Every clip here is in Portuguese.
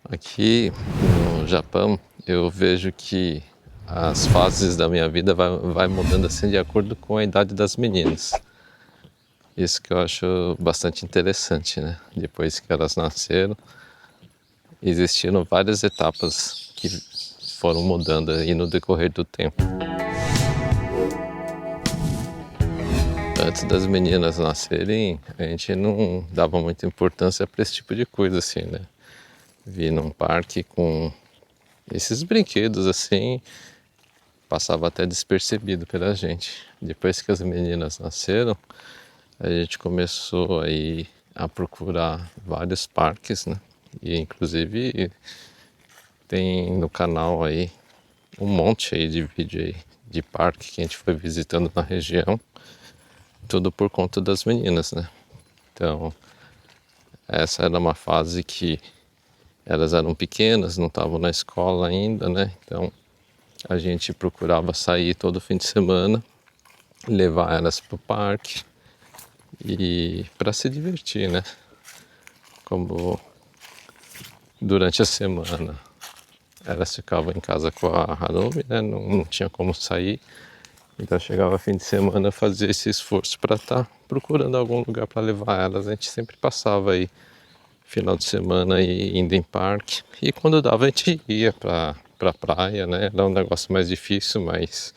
Aqui no Japão, eu vejo que as fases da minha vida vai mudando assim de acordo com a idade das meninas. Isso que eu acho bastante interessante, né? Depois que elas nasceram, existiram várias etapas que foram mudando aí no decorrer do tempo. Antes das meninas nascerem, a gente não dava muita importância para esse tipo de coisa assim, né? Vi num parque com esses brinquedos assim, passava até despercebido pela gente. Depois que as meninas nasceram, a gente começou aí a procurar vários parques, né? E inclusive tem no canal aí um monte aí de vídeo aí de parque que a gente foi visitando na região, tudo por conta das meninas, né? Então, essa era uma fase que elas eram pequenas, não estavam na escola ainda, né? Então, a gente procurava sair todo fim de semana, levar elas para o parque e para se divertir, né? Como durante a semana elas ficavam em casa com a Harumi, né? Não tinha como sair, então chegava fim de semana, fazia esse esforço para estar procurando algum lugar para levar elas. A gente sempre passava aí final de semana aí indo em parque, e quando dava a gente ia para praia, né? Era um negócio mais difícil, mas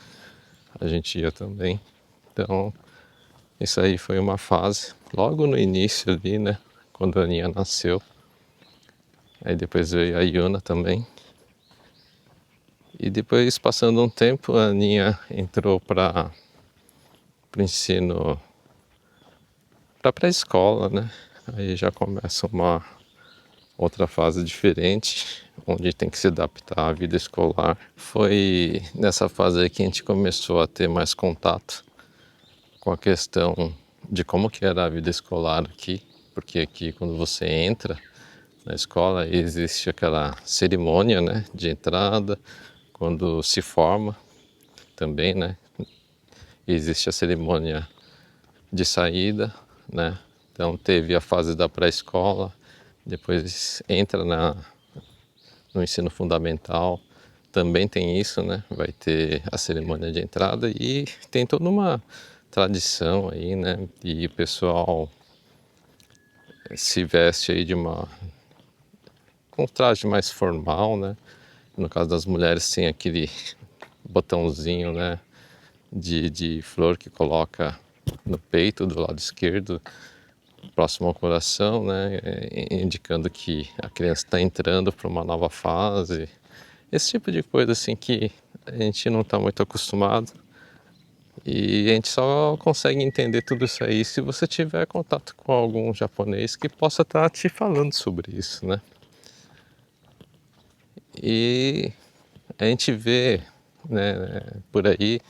a gente ia também. Então isso aí foi uma fase logo no início ali, né? Quando a Aninha nasceu. Aí depois veio a Yuna também. E depois, passando um tempo, a Aninha entrou para o ensino, para pré-escola, né? Aí já começa uma outra fase diferente, onde tem que se adaptar à vida escolar. Foi nessa fase aí que a gente começou a ter mais contato com a questão de como que era a vida escolar aqui, porque aqui quando você entra na escola existe aquela cerimônia, né, de entrada, quando se forma também, né, existe a cerimônia de saída, né, então teve a fase da pré-escola, depois entra no ensino fundamental, também tem isso, né, vai ter a cerimônia de entrada e tem toda uma tradição aí, né, e o pessoal se veste aí com um traje mais formal, né? No caso das mulheres tem aquele botãozinho, né, de flor que coloca no peito do lado esquerdo, próximo ao coração, né, indicando que a criança está entrando para uma nova fase. Esse tipo de coisa assim que a gente não está muito acostumado. E a gente só consegue entender tudo isso aí se você tiver contato com algum japonês que possa estar te falando sobre isso, né? E a gente vê, né, por aí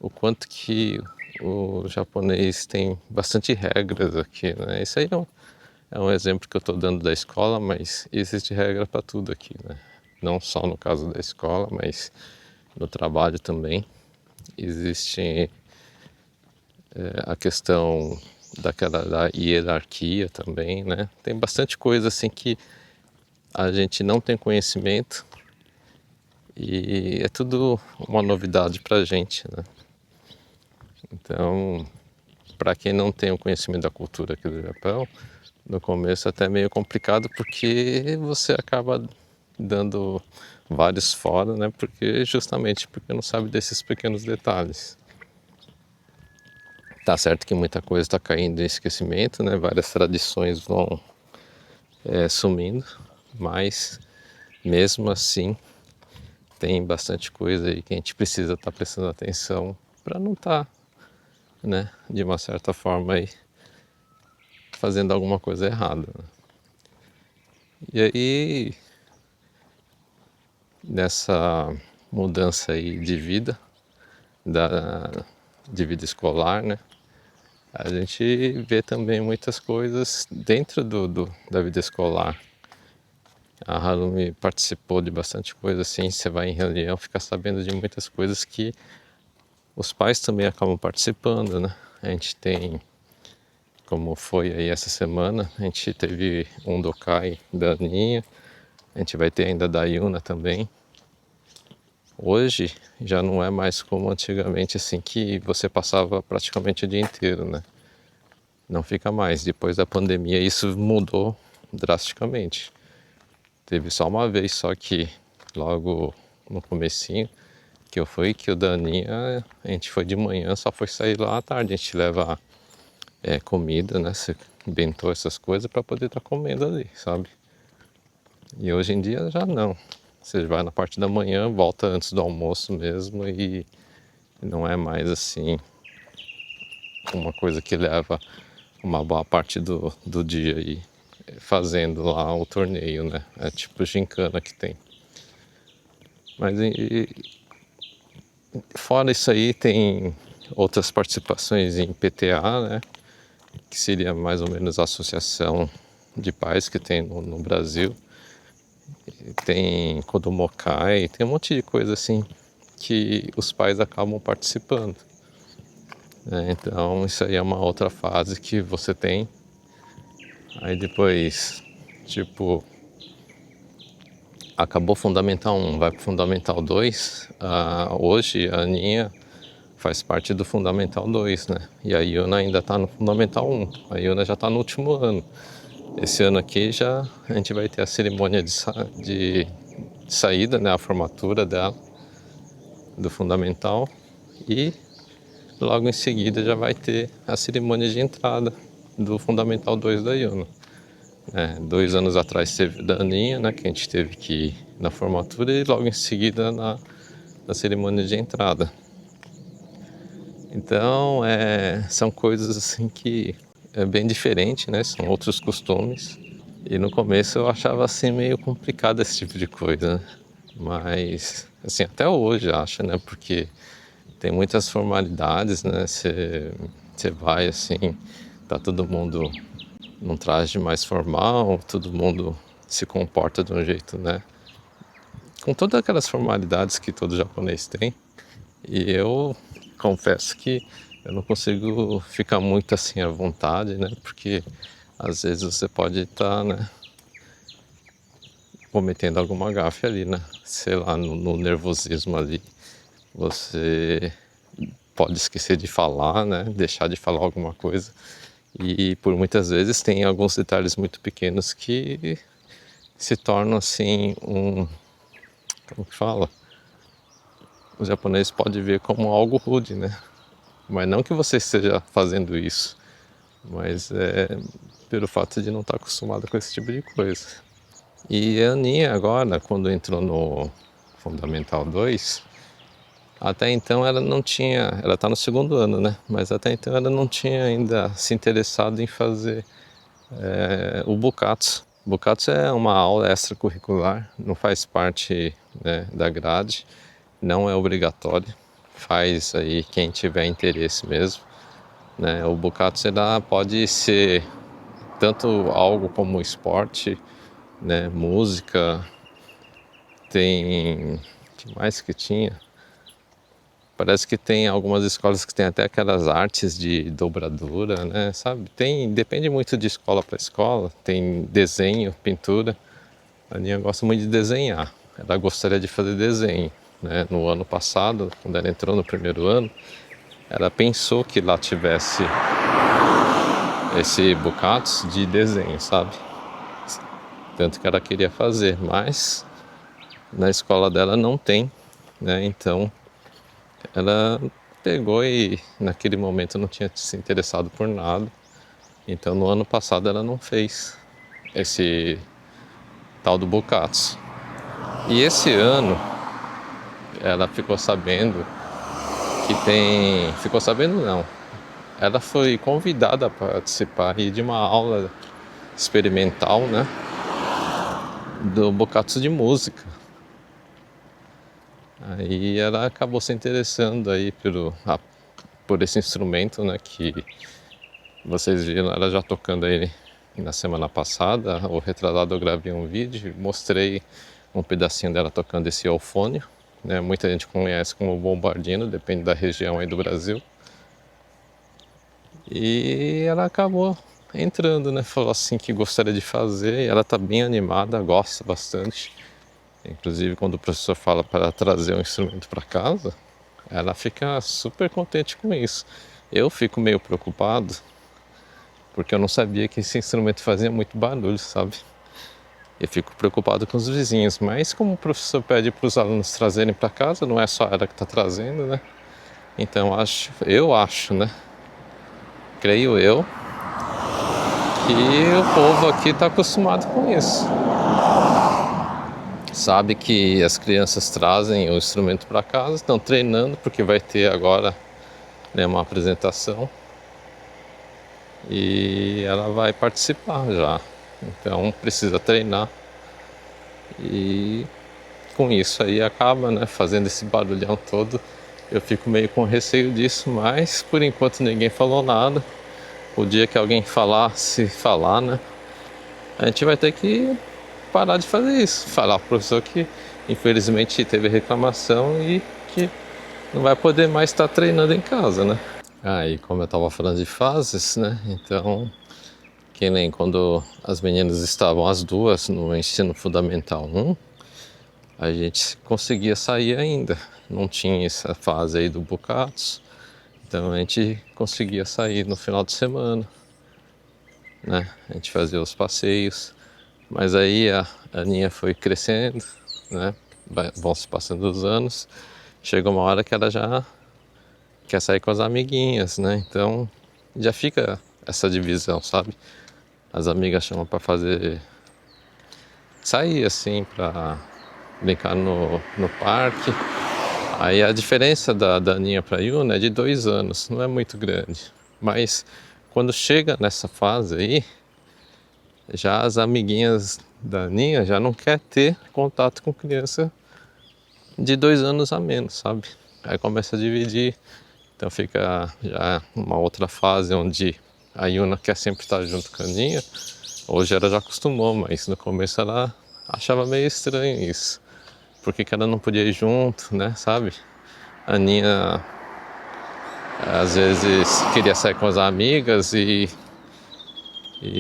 o quanto que o japonês tem bastante regras aqui, né? Isso aí é um exemplo que eu estou dando da escola, mas existe regra para tudo aqui, né? Não só no caso da escola, mas no trabalho também. Existe a questão da hierarquia também, né? Tem bastante coisa assim que a gente não tem conhecimento e é tudo uma novidade pra gente, né? Então, para quem não tem o conhecimento da cultura aqui do Japão, no começo é até meio complicado porque você acaba dando vários fora, né? Justamente porque não sabe desses pequenos detalhes. Tá certo que muita coisa está caindo em esquecimento, né? Várias tradições vão sumindo, mas mesmo assim tem bastante coisa aí que a gente precisa estar prestando atenção para não estar, né, de uma certa forma aí fazendo alguma coisa errada, né? E aí nessa mudança aí de vida, da, de vida escolar, né? A gente vê também muitas coisas dentro da vida escolar. A Harumi participou de bastante coisa assim, você vai em reunião, fica sabendo de muitas coisas que os pais também acabam participando, né? A gente tem, como foi aí essa semana, a gente teve um Dokai da Aninha, A gente vai ter ainda da Yuna também. Hoje já não é mais como antigamente, assim, que você passava praticamente o dia inteiro, né? Não fica mais. Depois da pandemia isso mudou drasticamente. Teve só uma vez só que logo no comecinho que eu fui, que o Daninha, a gente foi de manhã, só foi sair lá à tarde. A gente leva comida, né? Bentô, essas coisas para poder estar comendo ali, sabe? E hoje em dia já não. Você vai na parte da manhã, volta antes do almoço mesmo e não é mais assim uma coisa que leva uma boa parte do dia aí fazendo lá o torneio, né? É tipo gincana que tem. Mas fora isso aí tem outras participações em PTA, né? Que seria mais ou menos a associação de pais que tem no Brasil. Tem Kodomokai, tem um monte de coisa assim que os pais acabam participando. Então isso aí é uma outra fase que você tem. Aí depois, tipo, acabou Fundamental 1, vai pro Fundamental 2. Hoje a Aninha faz parte do Fundamental 2, né? E a Yuna ainda tá no Fundamental 1. A Yuna já tá no último ano. Esse ano aqui já a gente vai ter a cerimônia de saída, né? A formatura dela, do Fundamental. E logo em seguida já vai ter a cerimônia de entrada do Fundamental 2 da Yuna. 2 anos atrás teve da Aninha, né, que a gente teve que ir na formatura e logo em seguida na cerimônia de entrada. Então, são coisas assim que é bem diferente, né, são outros costumes. E no começo eu achava assim meio complicado esse tipo de coisa, né? Mas, assim, até hoje acho, né, porque tem muitas formalidades, né, você vai assim, tá todo mundo num traje mais formal, todo mundo se comporta de um jeito, né? Com todas aquelas formalidades que todo japonês tem. E eu confesso que eu não consigo ficar muito assim à vontade, né? Porque às vezes você pode estar, né, cometendo alguma gafe ali, né? Sei lá, no nervosismo ali. Você pode esquecer de falar, né? Deixar de falar alguma coisa. E por muitas vezes tem alguns detalhes muito pequenos que se tornam assim como que fala? Os japoneses podem ver como algo rude, né? Mas não que você esteja fazendo isso, mas pelo fato de não estar acostumado com esse tipo de coisa. E a Aninha agora, quando entrou no Fundamental 2, até então ela não tinha, ela está no segundo ano, né? Mas até então ela não tinha ainda se interessado em fazer o Bukatsu. Bukatsu é uma aula extracurricular, não faz parte, né, da grade, não é obrigatório, faz aí quem tiver interesse mesmo, né? O Bukatsu pode ser tanto algo como esporte, né, música, tem, o que mais que tinha? Parece que tem algumas escolas que tem até aquelas artes de dobradura, né? Sabe? Depende muito de escola para escola. Tem desenho, pintura. A Aninha gosta muito de desenhar. Ela gostaria de fazer desenho, né? No ano passado, quando ela entrou no primeiro ano, ela pensou que lá tivesse esse Bukatsu de desenho, sabe? Tanto que ela queria fazer, mas na escola dela não tem, né? Então ela pegou e naquele momento não tinha se interessado por nada. Então no ano passado ela não fez esse tal do Bukatsu. E esse ano ela ficou sabendo que tem. Ficou sabendo não. Ela foi convidada a participar de uma aula experimental, né? Do Bukatsu de música. Aí ela acabou se interessando aí por esse instrumento, né? Que vocês viram ela já tocando ele na semana passada. O retrasado eu gravei um vídeo, mostrei um pedacinho dela tocando esse eufônio, né? Muita gente conhece como bombardino, depende da região aí do Brasil. E ela acabou entrando, né? Falou assim que gostaria de fazer, e ela tá bem animada, gosta bastante. Inclusive, quando o professor fala para trazer um instrumento para casa, ela fica super contente com isso. Eu fico meio preocupado, porque eu não sabia que esse instrumento fazia muito barulho, sabe? Eu fico preocupado com os vizinhos, mas como o professor pede para os alunos trazerem para casa, não é só ela que está trazendo, né? Então eu acho, né? Creio eu que o povo aqui está acostumado com isso. Sabe que as crianças trazem o instrumento para casa, estão treinando, porque vai ter agora, né, uma apresentação e ela vai participar já. Então precisa treinar e com isso aí acaba, né, fazendo esse barulhão todo. Eu fico meio com receio disso, mas por enquanto ninguém falou nada. O dia que alguém falar, né, a gente vai ter que parar de fazer isso. Falar pro professor que infelizmente teve reclamação e que não vai poder mais estar treinando em casa, né? Aí, como eu estava falando de fases, né? Então, que nem quando as meninas estavam as duas no ensino fundamental 1, a gente conseguia sair ainda. Não tinha essa fase aí do Bucatos, então a gente conseguia sair no final de semana, né? A gente fazia os passeios, mas aí a Aninha foi crescendo, né? Vão se passando os anos, chega uma hora que ela já quer sair com as amiguinhas, né? Então já fica essa divisão, sabe? As amigas chamam para fazer sair assim, para brincar no parque. Aí a diferença da Aninha para a Yuna é de 2 anos, não é muito grande. Mas quando chega nessa fase aí, já as amiguinhas da Aninha já não quer ter contato com criança de 2 anos a menos, sabe? Aí começa a dividir, então fica já uma outra fase onde a Yuna quer sempre estar junto com a Aninha. Hoje ela já acostumou, mas no começo ela achava meio estranho isso. Por que ela não podia ir junto, né, sabe? A Aninha às vezes queria sair com as amigas e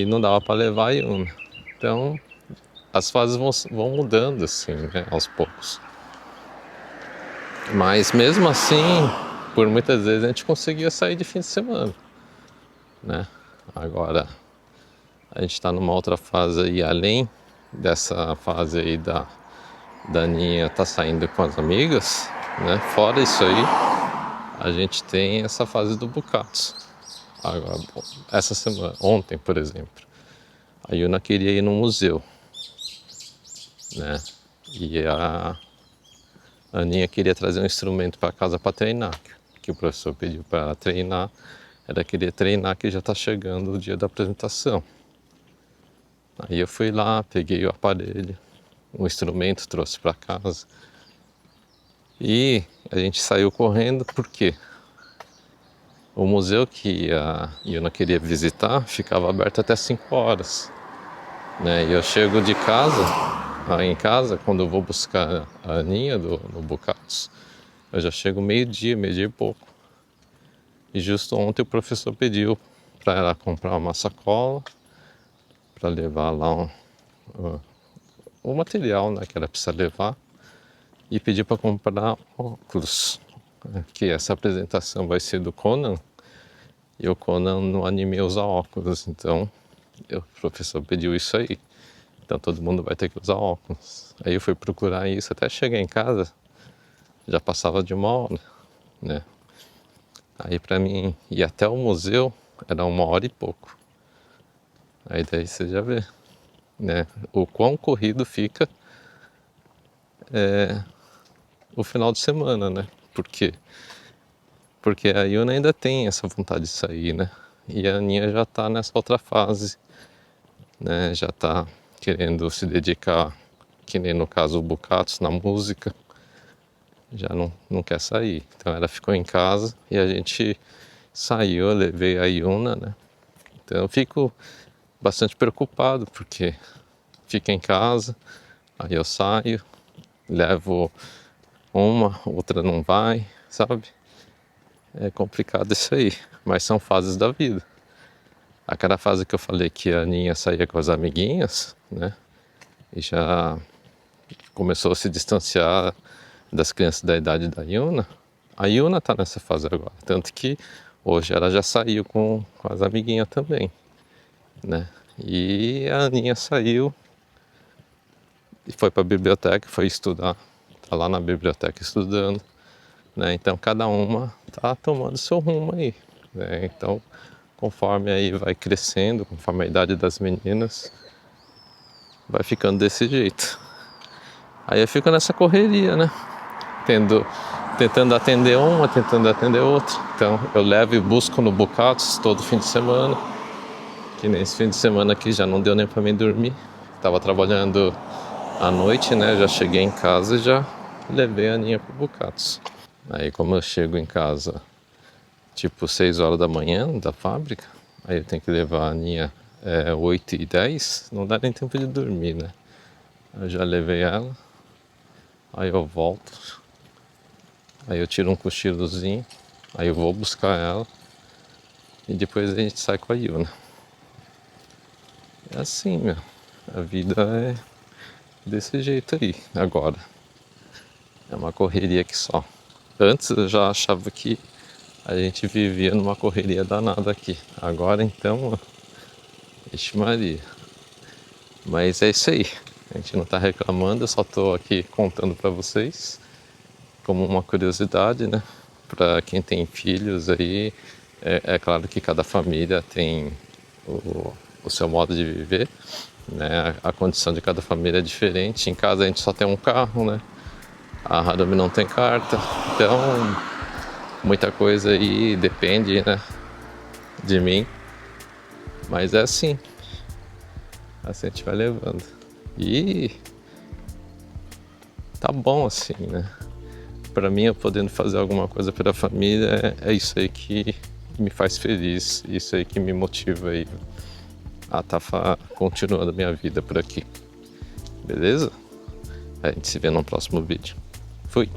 não dava para levar a Yuna. Então as fases vão mudando assim, né, aos poucos. Mas mesmo assim, por muitas vezes a gente conseguia sair de fim de semana, né? Agora a gente está numa outra fase aí, além dessa fase aí da Aninha tá saindo com as amigas, né? Fora isso aí, a gente tem essa fase do Bucatos. Agora, essa semana, ontem, por exemplo, a Yuna queria ir no museu, né? E a Aninha queria trazer um instrumento para casa para treinar, que o professor pediu para ela treinar. Ela queria treinar, que já está chegando o dia da apresentação. Aí eu fui lá, peguei o aparelho, o instrumento, trouxe para casa. E a gente saiu correndo porque o museu que a Yuna queria visitar ficava aberto até 5 horas, né? E eu chego de casa, em casa, quando eu vou buscar a Aninha no Bucatos, eu já chego meio-dia e pouco. E justo ontem o professor pediu para ela comprar uma sacola para levar lá o material, né, que ela precisa levar, e pediu para comprar óculos, né, que essa apresentação vai ser do Conan e o Conan no anime usa óculos, então o professor pediu isso aí. Então todo mundo vai ter que usar óculos. Aí eu fui procurar isso, até chegar em casa já passava de 1 hora, né? Aí para mim ir até o museu era 1 hora e pouco. Aí daí você já vê, né, o quão corrido fica o final de semana, né? Por quê? Porque a Yuna ainda tem essa vontade de sair, né? E a Aninha já tá nessa outra fase, né? Já tá querendo se dedicar, que nem no caso o Bucatos, na música. Já não quer sair. Então ela ficou em casa e a gente saiu, eu levei a Yuna, né? Então eu fico bastante preocupado, porque fica em casa, aí eu saio, levo uma, outra não vai, sabe? É complicado isso aí, mas são fases da vida. aquela fase que eu falei que a Aninha saía com as amiguinhas, né? E já começou a se distanciar das crianças da idade da Yuna. A Yuna tá nessa fase agora, tanto que hoje ela já saiu com as amiguinhas também, né? E a Aninha saiu e foi para a biblioteca, foi estudar, tá lá na biblioteca estudando, né? Então cada uma tá tomando seu rumo aí, né? Então conforme aí vai crescendo, conforme a idade das meninas, vai ficando desse jeito. Aí eu fico nessa correria, né? Tentando atender uma, tentando atender outra. Então eu levo e busco no Bocados todo fim de semana. Que nesse fim de semana aqui já não deu nem para mim dormir. Tava trabalhando à noite, né? Já cheguei em casa e já levei a Aninha pro Bocados. Aí como eu chego em casa tipo 6 horas da manhã da fábrica, aí eu tenho que levar a Aninha 8h10, não dá nem tempo de dormir, né? Eu já levei ela, aí eu volto, aí eu tiro um cochilozinho, aí eu vou buscar ela e depois a gente sai com a Yuna. É assim, meu, a vida é desse jeito aí, agora. É uma correria que só. Antes eu já achava que a gente vivia numa correria danada aqui. Agora então, ixi Maria. Mas é isso aí. A gente não tá reclamando, eu só tô aqui contando para vocês como uma curiosidade, né? Para quem tem filhos aí, é claro que cada família tem o seu modo de viver, né? A condição de cada família é diferente. Em casa a gente só tem um carro, né? A Harumi não tem carta, então muita coisa aí depende, né, de mim. Mas é assim a gente vai levando. E tá bom assim, né? Pra mim, eu podendo fazer alguma coisa pela família, é isso aí que me faz feliz, isso aí que me motiva aí a tá continuando a minha vida por aqui. Beleza? A gente se vê no próximo vídeo. Fui!